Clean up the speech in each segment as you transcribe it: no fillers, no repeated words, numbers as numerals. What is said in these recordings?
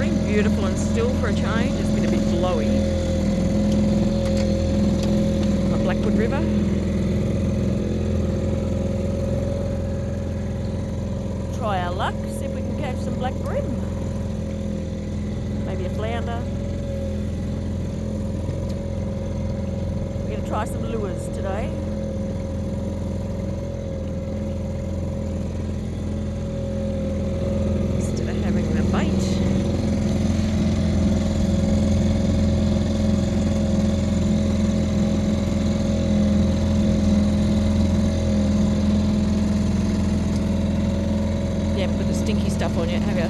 morning. Beautiful and still for a change. It's been a bit blowy. The Blackwood River. Try our luck, see if we can catch some black bream. Maybe a flounder. We're going to try some lures today. Instead of having the bait. You haven't put the stinky stuff on yet, have you?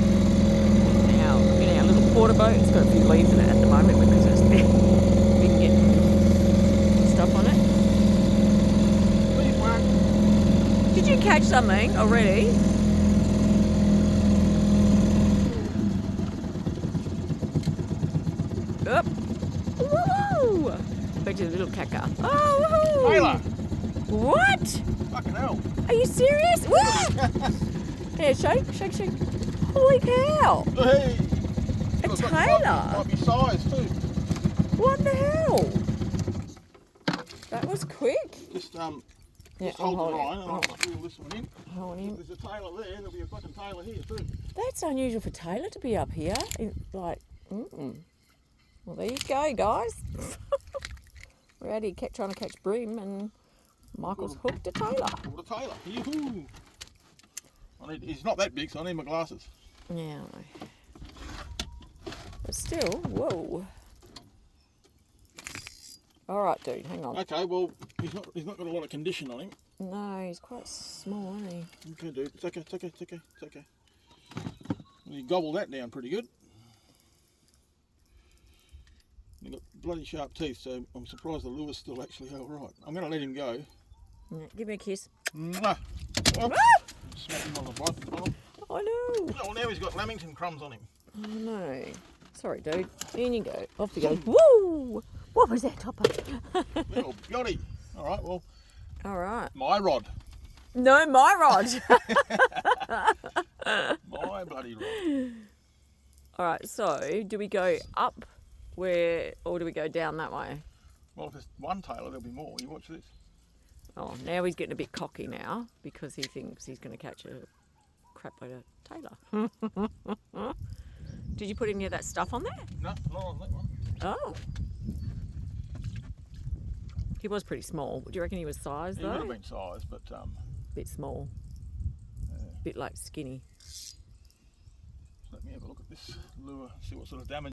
Now, in our little porter boat, it's got a few leaves in it at the moment because it's we can get stuff on it. Did you catch something already? Up. Woo! Bet you a little caca. Oh, woohoo! Tailor! What? Fucking hell. Are you serious? Woo! Here, shake. Holy cow! Hey! A Look, tailor? Might be size too. What the hell? That was quick. Just Yeah, just I'm hold the holding line it. and I'll just reel this one in. Hold him. There's a tailor there, there'll be a fucking tailor here too. That's unusual for Taylor to be up here. Well, there you go, guys. We're out here trying to catch bream, and Michael's hooked a Tailor. What a tailor. Yoo-hoo. He's not that big, so I need my glasses. Yeah. But still, whoa. All right, dude, hang on. Okay, well, he's not got a lot of condition on him. No, he's quite small, isn't he? Okay, dude, it's okay. Well, you gobble that down pretty good. You've got bloody sharp teeth, so I'm surprised the lure's still actually alright. I'm going to let him go. Yeah, give me a kiss. Mwah. Oh, Ah! smack him on the bottom. I know. Well, now he's got Lamington crumbs on him. I know. Sorry, dude. In you go. Off you go. Woo! What was that, Topper? Little beauty. Alright, well, All right. my rod. No, my rod. My bloody rod. All right, so do we go up where, or do we go down that way? Well, if there's one tailor, there'll be more. You watch this. Oh, now he's getting a bit cocky now because he thinks he's going to catch a crapload of Tailor. Did you put any of that stuff on there? No, not on that one. Oh. He was pretty small. Do you reckon he was size He though? would have been size, but Bit small. yeah. Bit like skinny. Let me have a look at this lure, see what sort of damage.